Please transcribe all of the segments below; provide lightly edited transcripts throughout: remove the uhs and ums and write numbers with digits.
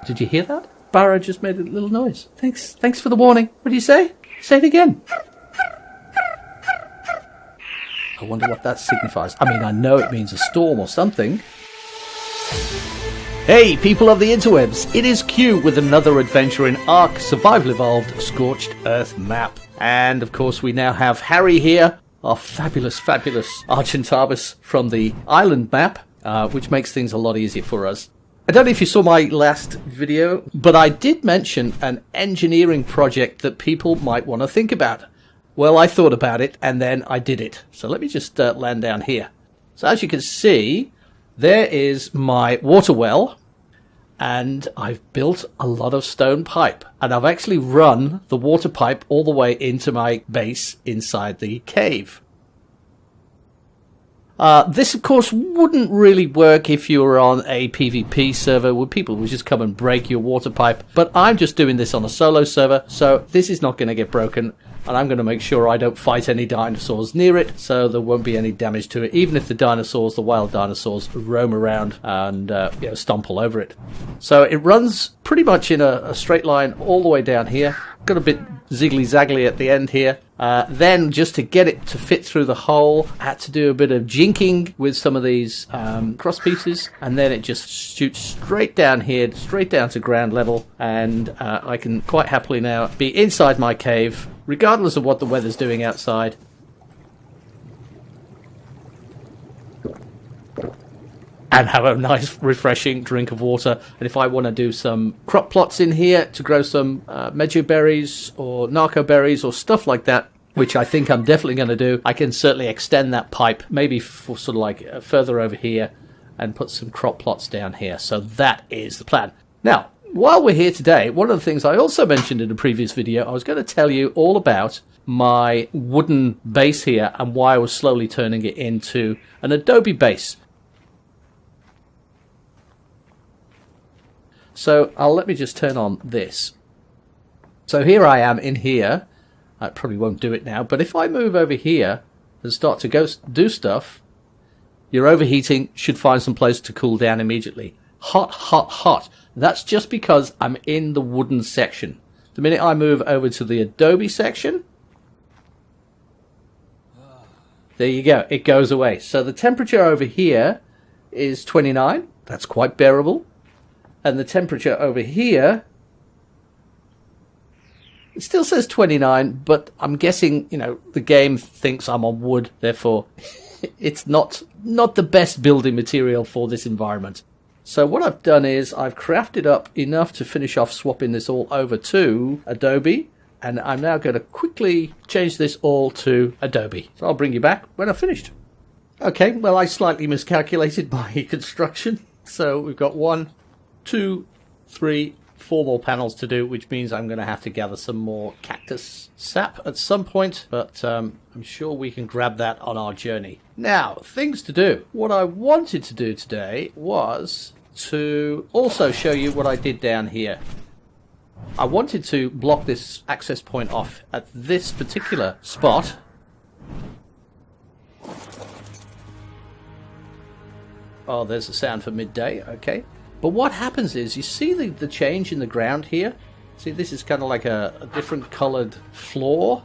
Did you hear that? Barrow just made a little noise. Thanks for the warning. What do you say? Say it again. I wonder what that signifies. I mean, I know it means a storm or something. Hey, people of the interwebs, it is Q with another adventure in ARK Survival Evolved Scorched Earth map. And of course we now have Harry here, our fabulous Argentavis from the island map, which makes things a lot easier for us. I don't know if you saw my last video, but I did mention an engineering project that people might want to think about. Well, I thought about it and then I did it. So let me just land down here. So as you can see, there is my water well. And I've built a lot of stone pipe. And I've actually run the water pipe all the way into my base inside the cave. This, of course, wouldn't really work if you were on a PvP server where people would just come and break your water pipe. But I'm just doing this on a solo server, so this is not going to get broken. And I'm going to make sure I don't fight any dinosaurs near it, so there won't be any damage to it, even if the wild dinosaurs, roam around and stomp all over it. So it runs pretty much in a straight line all the way down here. Got a bit ziggly-zaggly at the end here. Then, just to get it to fit through the hole, I had to do a bit of jinking with some of these cross pieces, and then it just shoots straight down here, straight down to ground level, and I can quite happily now be inside my cave, regardless of what the weather's doing outside. And have a nice, refreshing drink of water. And if I want to do some crop plots in here to grow some mejo berries or narco berries or stuff like that, which I think I'm definitely going to do, I can certainly extend that pipe, maybe for sort of like further over here, and put some crop plots down here. So that is the plan. Now, while we're here today, one of the things I also mentioned in a previous video, I was going to tell you all about my wooden base here and why I was slowly turning it into an adobe base. So let me just turn on this. So here I am in here. I probably won't do it now, but if I move over here and start to go do stuff, your overheating should find some place to cool down immediately. Hot, hot, hot. That's just because I'm in the wooden section. The minute I move over to the adobe section, there you go, it goes away. So the temperature over here is 29. That's quite bearable. And the temperature over here, it still says 29, but I'm guessing, the game thinks I'm on wood, therefore it's not the best building material for this environment. So what I've done is I've crafted up enough to finish off swapping this all over to Adobe, and I'm now going to quickly change this all to Adobe. So I'll bring you back when I've finished. Okay, well, I slightly miscalculated my construction, so we've got 1, 2, 3, 4 more panels to do, which means I'm going to have to gather some more cactus sap at some point, but I'm sure we can grab that on our journey. Now, things to do. What I wanted to do today was to also show you what I did down here. I wanted to block this access point off at this particular spot. Oh, there's a sound for midday, okay. But what happens is, you see the change in the ground here? See, this is kind of like a different coloured floor.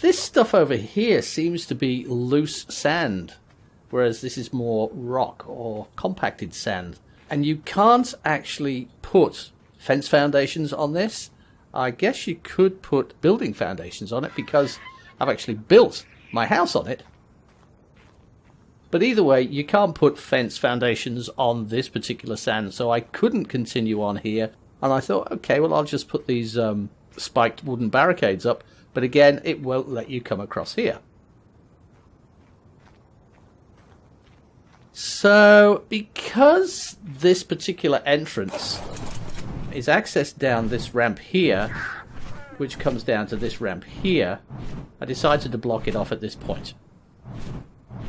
This stuff over here seems to be loose sand, whereas this is more rock or compacted sand. And you can't actually put fence foundations on this. I guess you could put building foundations on it because I've actually built my house on it. But either way, you can't put fence foundations on this particular sand, so I couldn't continue on here. And I thought, okay, well, I'll just put these spiked wooden barricades up. But again, it won't let you come across here. So, because this particular entrance is accessed down this ramp here, which comes down to this ramp here, I decided to block it off at this point.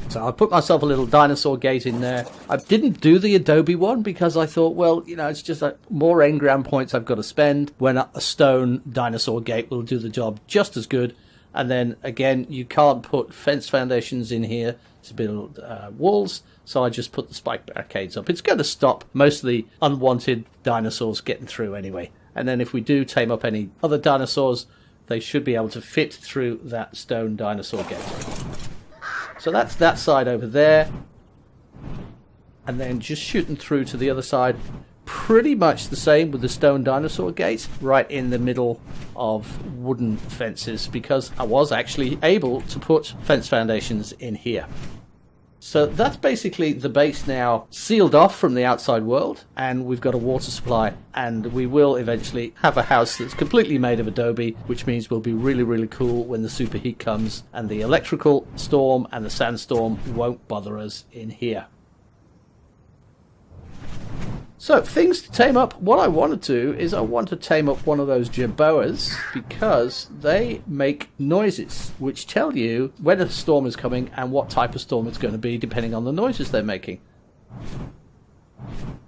So I put myself a little dinosaur gate in there. I didn't do the Adobe one because I thought, well, it's just like more engram points I've got to spend when a stone dinosaur gate will do the job just as good. And then again, you can't put fence foundations in here to build walls, so I just put the spike barricades up. It's going to stop most of the unwanted dinosaurs getting through anyway. And then if we do tame up any other dinosaurs, they should be able to fit through that stone dinosaur gate. So that's that side over there. And then just shooting through to the other side, pretty much the same with the stone dinosaur gate, right in the middle of wooden fences, because I was actually able to put fence foundations in here. So that's basically the base now sealed off from the outside world, and we've got a water supply, and we will eventually have a house that's completely made of adobe, which means we'll be really, really cool when the superheat comes, and the electrical storm and the sandstorm won't bother us in here. So, things to tame up. What I want to do is I want to tame up one of those jerboas, because they make noises which tell you when a storm is coming and what type of storm it's going to be, depending on the noises they're making.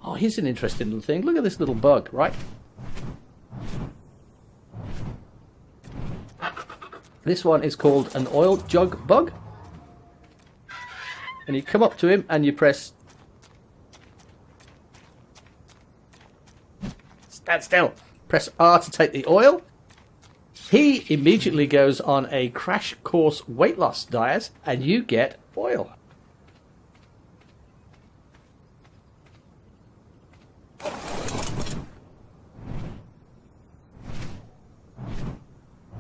Oh, here's an interesting little thing. Look at this little bug, right? This one is called an oil jug bug. And you come up to him and you press... Stand still. Press R to take the oil. He immediately goes on a crash course weight loss diet, and you get oil.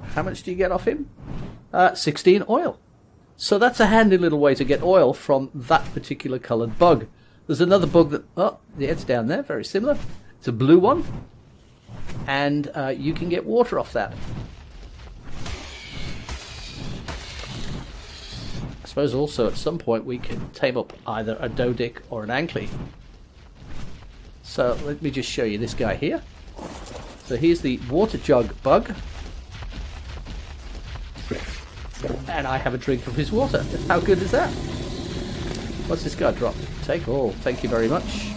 How much do you get off him? 16 oil. So that's a handy little way to get oil from that particular coloured bug. There's another bug that... Oh, the head's down there, very similar. It's a blue one. And you can get water off that. I suppose also at some point we can tame up either a Dodic or an Ankley. So let me just show you this guy here. So here's the water jug bug. And I have a drink of his water. How good is that? What's this guy dropped? Take all. Thank you very much.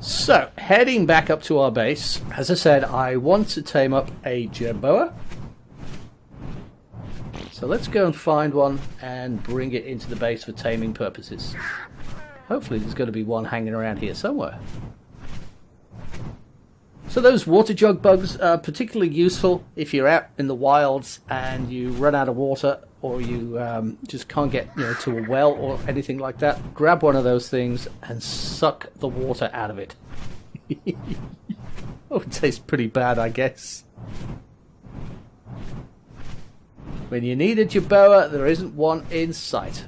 So, heading back up to our base, as I said, I want to tame up a Jerboa. So let's go and find one and bring it into the base for taming purposes. Hopefully there's going to be one hanging around here somewhere. So those water jug bugs are particularly useful if you're out in the wilds and you run out of water, or you just can't get to a well or anything like that. Grab one of those things and suck the water out of it. Oh, it tastes pretty bad, I guess. When you need a Jerboa, there isn't one in sight.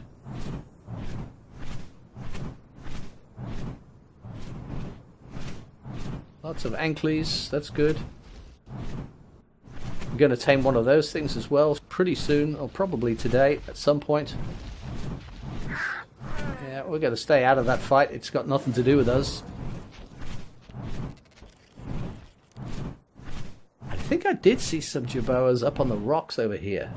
Lots of Ankleys, that's good. I'm going to tame one of those things as well pretty soon, or probably today at some point. Yeah, we're going to stay out of that fight. It's got nothing to do with us. I think I did see some Jerboas up on the rocks over here.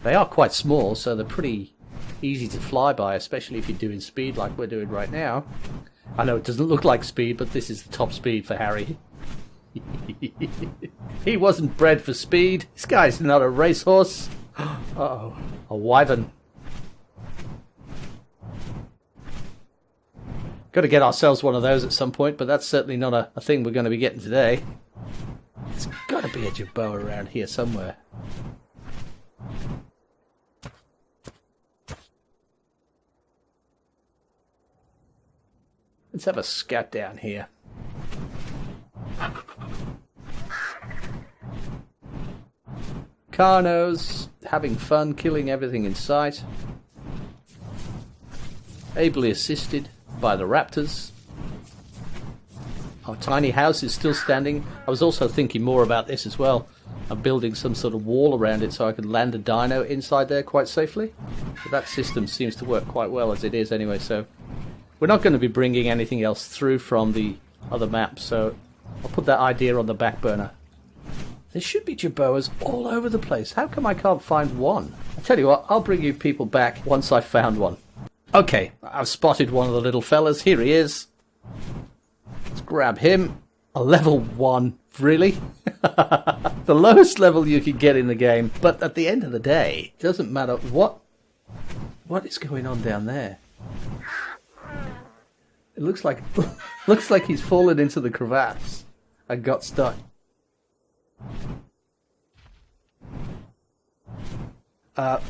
They are quite small, so they're pretty easy to fly by, especially if you're doing speed like we're doing right now. I know it doesn't look like speed, but this is the top speed for Harry. He wasn't bred for speed. This guy's not a racehorse. Uh-oh, a wyvern. Got to get ourselves one of those at some point, but that's certainly not a thing we're going to be getting today. There's got to be a Jerboa around here somewhere. Let's have a scout down here. Carnos, having fun, killing everything in sight. Ably assisted by the raptors. Our tiny house is still standing. I was also thinking more about this as well. I'm building some sort of wall around it so I could land a dino inside there quite safely. But that system seems to work quite well as it is anyway, so... We're not going to be bringing anything else through from the other map, so I'll put that idea on the back burner. There should be Jerboas all over the place. How come I can't find one? I tell you what, I'll bring you people back once I've found one. Okay, I've spotted one of the little fellas. Here he is. Let's grab him. A level 1. Really? The lowest level you can get in the game. But at the end of the day, it doesn't matter what is going on down there. It looks like he's fallen into the crevasse and got stuck.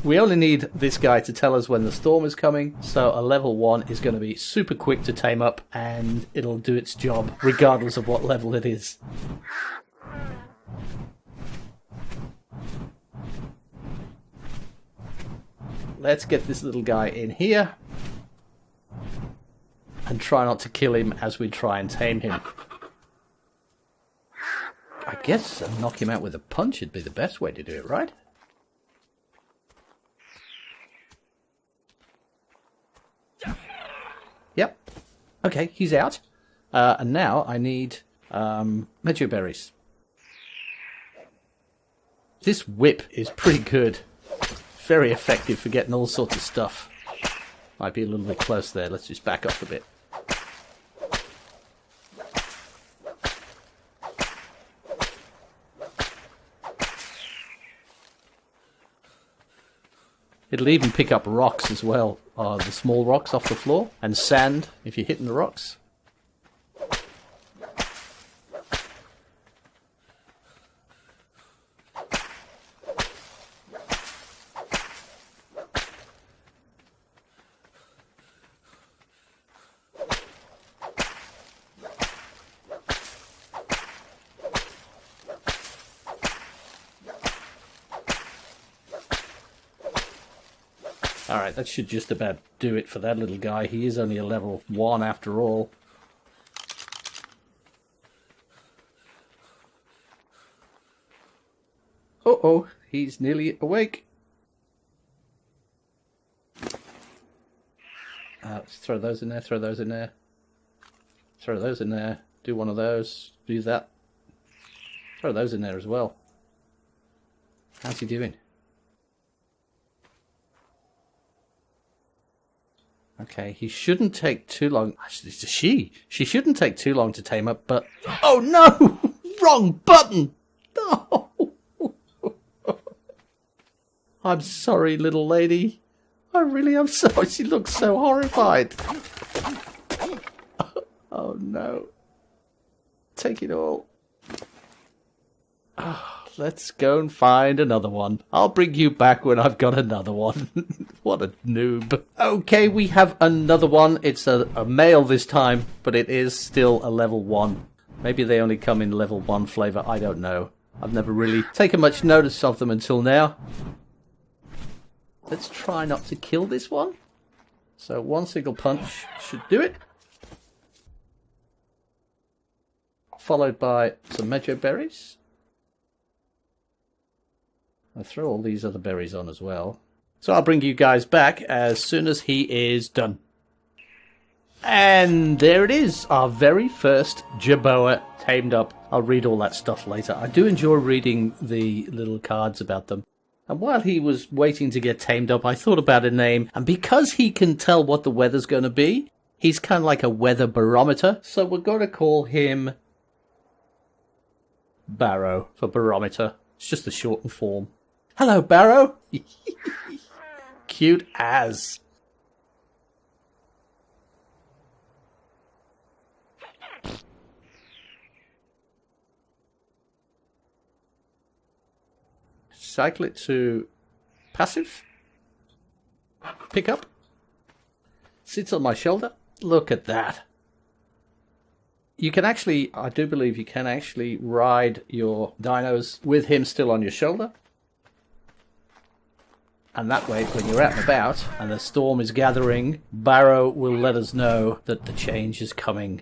We only need this guy to tell us when the storm is coming, so a level 1 is going to be super quick to tame up, and it'll do its job regardless of what level it is. Let's get this little guy in here and try not to kill him as we try and tame him. I guess knock him out with a punch would be the best way to do it, right? Yep. Okay, he's out. And now I need medjool berries. This whip is pretty good. Very effective for getting all sorts of stuff. Might be a little bit close there. Let's just back off a bit. It'll even pick up rocks as well, the small rocks off the floor, and sand if you're hitting the rocks. Alright, that should just about do it for that little guy. He is only a level 1 after all. Uh-oh, he's nearly awake. Let's throw those in there, throw those in there. Throw those in there. Do one of those. Do that. Throw those in there as well. How's he doing? Okay, he shouldn't take too long. Actually, it's a she. She shouldn't take too long to tame up, but... Oh, no! Wrong button! No! I'm sorry, little lady. I really am sorry. She looks so horrified. Oh, no. Take it all. Let's go and find another one. I'll bring you back when I've got another one. What a noob. Okay, we have another one. It's a male this time, but it is still a level 1. Maybe they only come in level 1 flavor. I don't know. I've never really taken much notice of them until now. Let's try not to kill this one. So one single punch should do it. Followed by some medjool berries. I'll throw all these other berries on as well. So I'll bring you guys back as soon as he is done. And there it is, our very first Jerboa tamed up. I'll read all that stuff later. I do enjoy reading the little cards about them. And while he was waiting to get tamed up, I thought about a name. And because he can tell what the weather's going to be, he's kind of like a weather barometer. So we're going to call him Barrow for barometer. It's just the shortened form. Hello, Barrow. Cute as. Cycle it to passive. Pick up. Sits on my shoulder. Look at that. You can actually, I do believe you can actually ride your dinos with him still on your shoulder. And that way, when you're out and about and the storm is gathering, Barrow will let us know that the change is coming.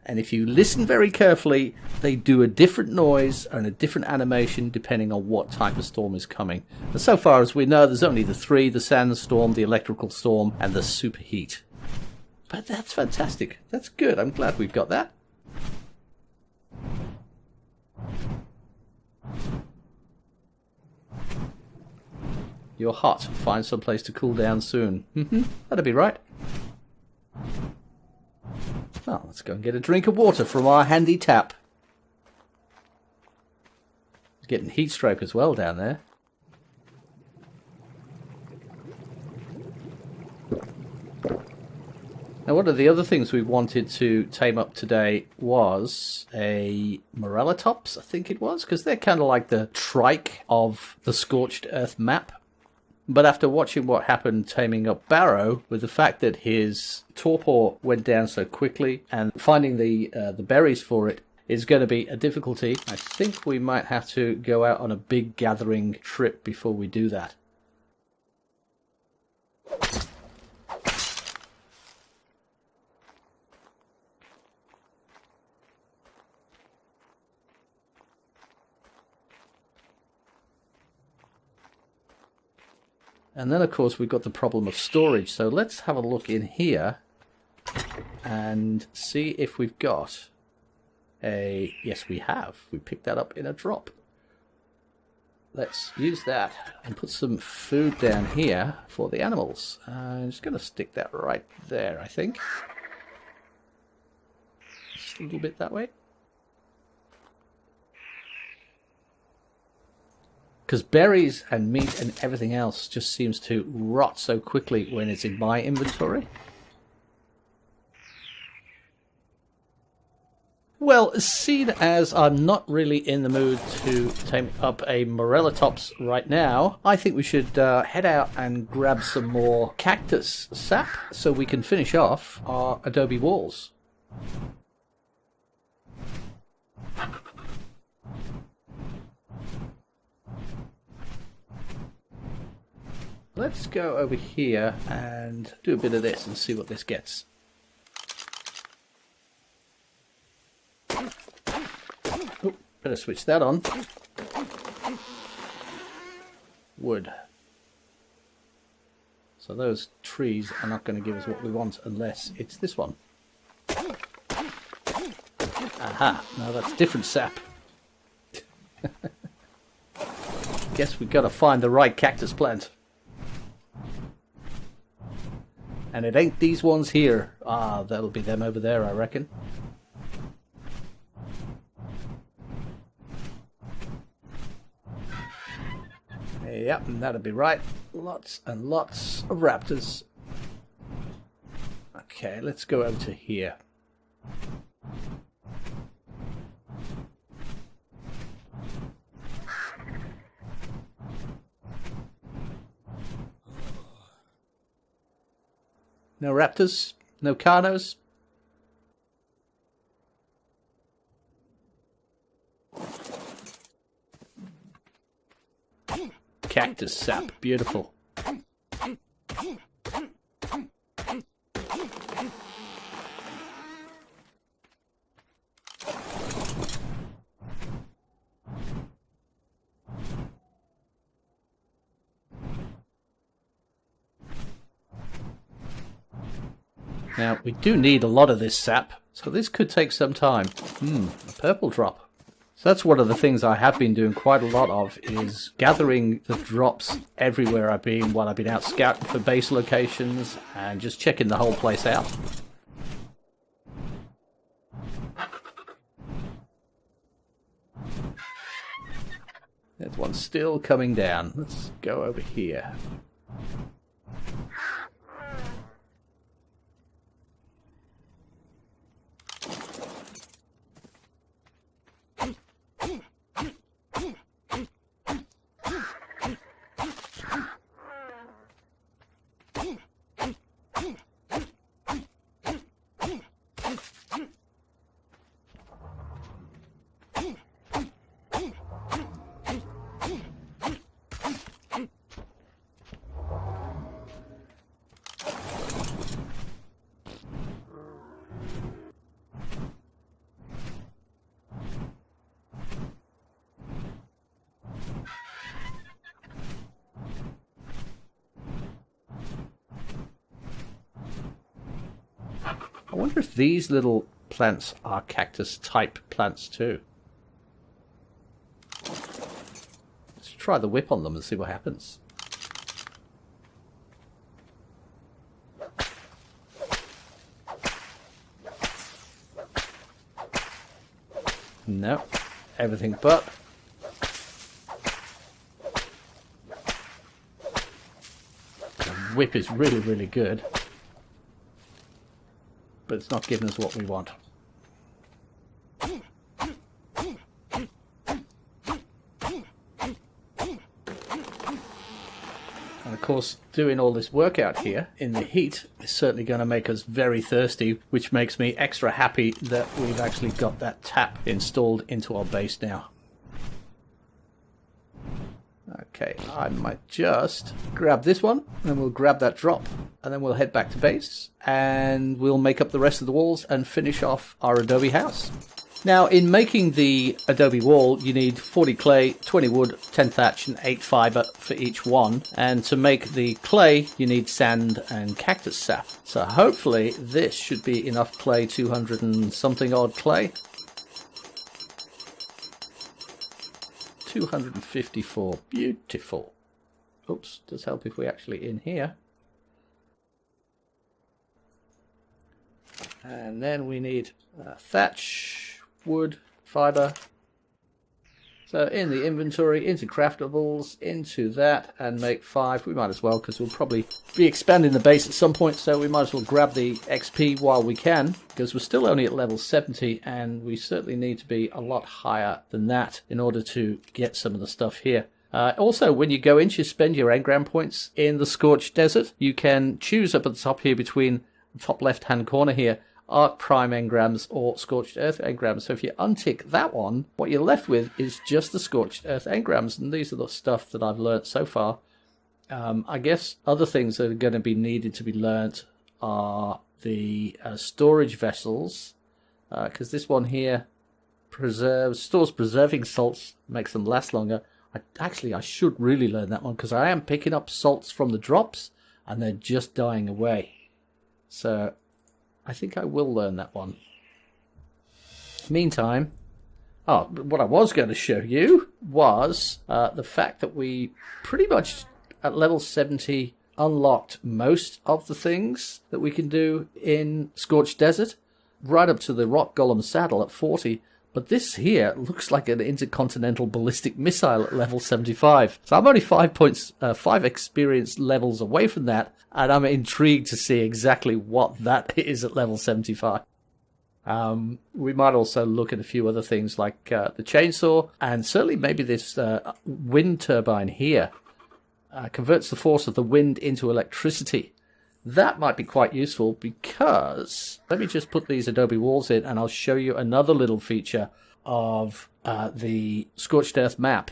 And if you listen very carefully, they do a different noise and a different animation depending on what type of storm is coming. But so far as we know, there's only the 3, the sandstorm, the electrical storm, and the superheat. But that's fantastic. That's good. I'm glad we've got that. You're hot. Find some place to cool down soon. That'd be right. Well, let's go and get a drink of water from our handy tap. It's getting heat stroke as well down there. Now, one of the other things we wanted to tame up today was a Morellatops, I think it was, because they're kind of like the trike of the Scorched Earth map. But after watching what happened taming up Barrow, with the fact that his torpor went down so quickly, and finding the berries for it is going to be a difficulty, I think we might have to go out on a big gathering trip before we do that. And then, of course, we've got the problem of storage. So let's have a look in here and see if we've got a... Yes, we have. We picked that up in a drop. Let's use that and put some food down here for the animals. I'm just going to stick that right there, I think. Just a little bit that way. Because berries and meat and everything else just seems to rot so quickly when it's in my inventory. Well, seeing as I'm not really in the mood to tame up a Morellatops right now, I think we should head out and grab some more cactus sap so we can finish off our adobe walls. Let's go over here and do a bit of this and see what this gets. Oh, better switch that on. Wood. So those trees are not going to give us what we want unless it's this one. Aha, now that's different sap. Guess we've got to find the right cactus plant. And it ain't these ones here. Ah, that'll be them over there, I reckon. Yep, and that'll be right. Lots and lots of raptors. Okay, let's go over to here. No raptors? No carnos? Cactus sap, beautiful. Now, we do need a lot of this sap, so this could take some time. A purple drop. So that's one of the things I have been doing quite a lot of, is gathering the drops everywhere I've been while I've been out scouting for base locations and just checking the whole place out. There's one still coming down. Let's go over here. I wonder if these little plants are cactus type plants too. Let's try the whip on them and see what happens. No, everything but. The whip is really, really good. But it's not giving us what we want. And of course, doing all this work out here in the heat is certainly going to make us very thirsty, which makes me extra happy that we've actually got that tap installed into our base now. Okay, I might just grab this one, and we'll grab that drop, and then we'll head back to base, and we'll make up the rest of the walls and finish off our adobe house. Now, in making the adobe wall, you need 40 clay, 20 wood, 10 thatch, and 8 fibre for each one. And to make the clay, you need sand and cactus sap. So hopefully this should be enough clay, 200 and something odd clay. 254. Beautiful. Oops, does help if we actually in here. And then we need thatch, wood, fibre. So in the inventory, into craftables, into that, and make 5. We might as well, because we'll probably be expanding the base at some point, so we might as well grab the XP while we can, because we're still only at level 70, and we certainly need to be a lot higher than that in order to get some of the stuff here. Also, when you go in, you spend your engram points in the Scorched Desert. You can choose up at the top here between the top left-hand corner here, ARK Prime engrams or Scorched Earth engrams. So if you untick that one, what you're left with is just the Scorched Earth engrams, and these are the stuff that I've learnt so far. I guess other things that are going to be needed to be learnt are the storage vessels, because this one here stores preserving salts, makes them last longer. I should really learn that one, because I am picking up salts from the drops and they're just dying away. So I think I will learn that one. Meantime, what I was going to show you was the fact that we pretty much at level 70 unlocked most of the things that we can do in Scorched Desert, right up to the Rock Golem Saddle at 40. But this here looks like an intercontinental ballistic missile at level 75. So I'm only 5 experience levels away from that, and I'm intrigued to see exactly what that is at level 75. We might also look at a few other things like the chainsaw, and certainly maybe this wind turbine here converts the force of the wind into electricity. That might be quite useful, because let me just put these adobe walls in and I'll show you another little feature of the Scorched Earth map.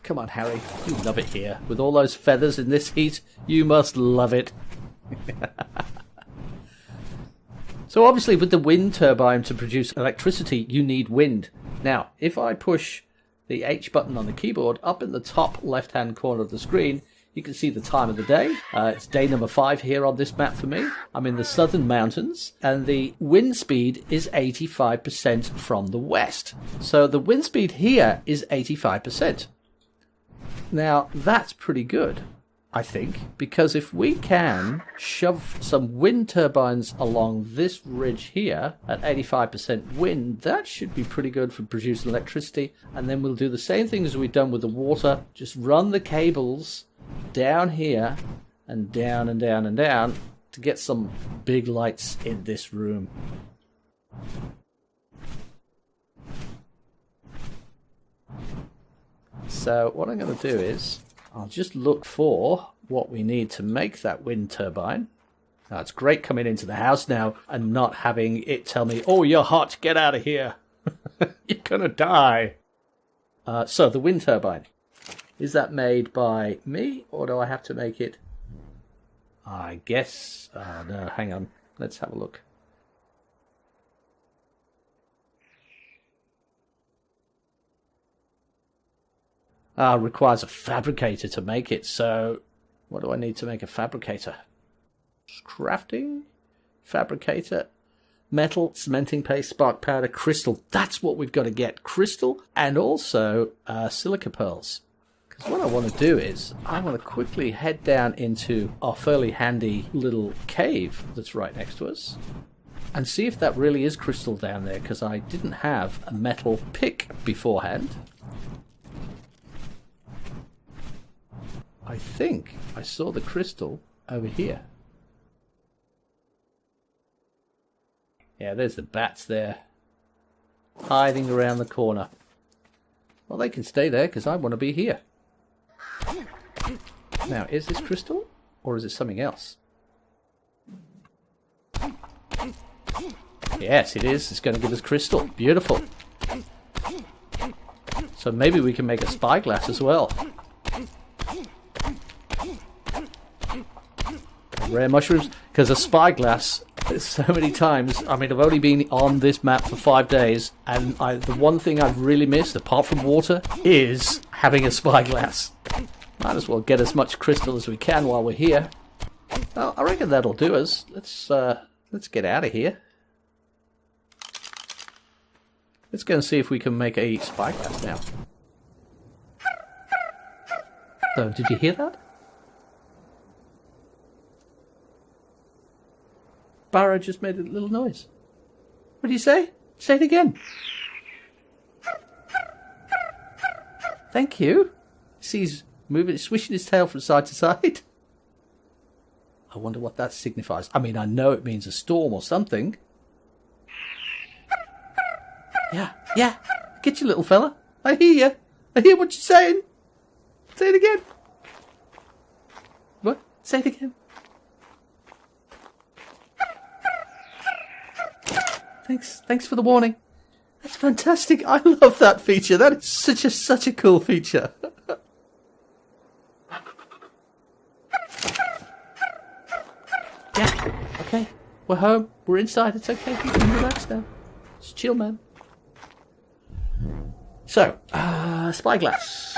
Come on, Harry, you love it here. With all those feathers in this heat, you must love it. So obviously with the wind turbine to produce electricity, you need wind. Now, if I push the H button on the keyboard up in the top left-hand corner of the screen, you can see the time of the day. It's day number 5 here on this map for me. I'm in the southern mountains, and the wind speed is 85% from the west. So the wind speed here is 85%. Now, that's pretty good, I think, because if we can shove some wind turbines along this ridge here at 85% wind, that should be pretty good for producing electricity. And then we'll do the same thing as we've done with the water. Just run the cables down here and down and down and down to get some big lights in this room. So what I'm going to do is I'll just look for what we need to make that wind turbine. Now, it's great coming into the house now and not having it tell me, oh, you're hot, get out of here. You're going to die. So the wind turbine. Is that made by me, or do I have to make it? I guess... no, hang on. Let's have a look. Requires a fabricator to make it, so... What do I need to make a fabricator? Crafting? Fabricator? Metal, cementing paste, spark powder, crystal. That's what we've got to get. Crystal and also silica pearls. Because what I want to do is, I want to quickly head down into our fairly handy little cave that's right next to us. and see if that really is crystal down there, because I didn't have a metal pick beforehand. I think I saw the crystal over here. Yeah, there's the bats there, hiding around the corner. Well, they can stay there because I want to be here. Now, is this crystal or is it something else? Yes, it is. It's going to give us crystal. Beautiful. So maybe we can make a spyglass as well. Rare mushrooms, because a spyglass, so many times, I mean, I've only been on this map for 5 days, and the one thing I've really missed, apart from water, is having a spyglass. Might as well get as much crystal as we can while we're here. Well, I reckon that'll do us. Let's get out of here. Let's go and see if we can make a spyglass now. So, did you hear that? Barra just made a little noise. What do you say? Say it again. Thank you. See, he's moving, swishing his tail from side to side. I wonder what that signifies. I mean, I know it means a storm or something. Yeah. Get you, little fella. I hear you. I hear what you're saying. Say it again. What? Say it again. Thanks for the warning. That's fantastic. I love that feature. That is such a cool feature. Yeah. Okay. We're home. We're inside. It's okay. You can relax now. Just chill, man. So, spyglass.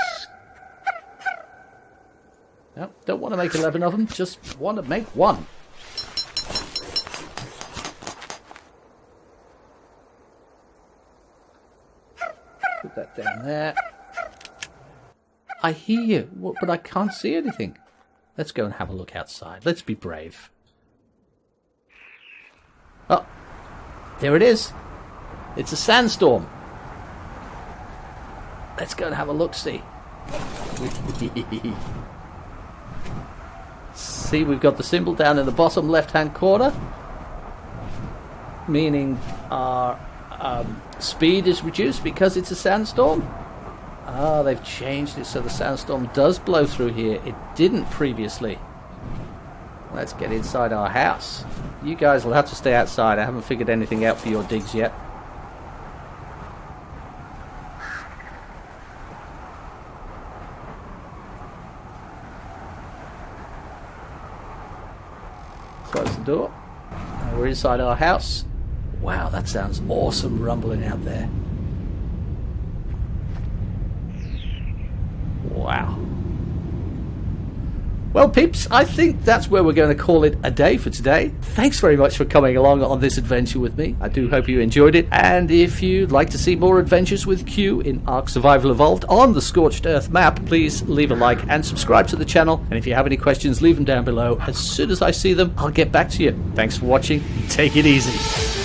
No, don't want to make 11 of them. Just want to make one. Put that down there. I hear you, but I can't see anything. Let's go and have a look outside. Let's be brave. Oh, there it is. It's a sandstorm. Let's go and have a look-see. See, we've got the symbol down in the bottom left-hand corner, meaning our speed is reduced because it's a sandstorm. Ah, they've changed it so the sandstorm does blow through here. It didn't previously. Let's get inside our house. You guys will have to stay outside. I haven't figured anything out for your digs yet. Close the door. Now we're inside our house. Wow, that sounds awesome rumbling out there. Wow. Well, peeps, I think that's where we're going to call it a day for today. Thanks very much for coming along on this adventure with me. I do hope you enjoyed it. And if you'd like to see more adventures with Q in ARK Survival Evolved on the Scorched Earth map, please leave a like and subscribe to the channel. And if you have any questions, leave them down below. As soon as I see them, I'll get back to you. Thanks for watching. Take it easy.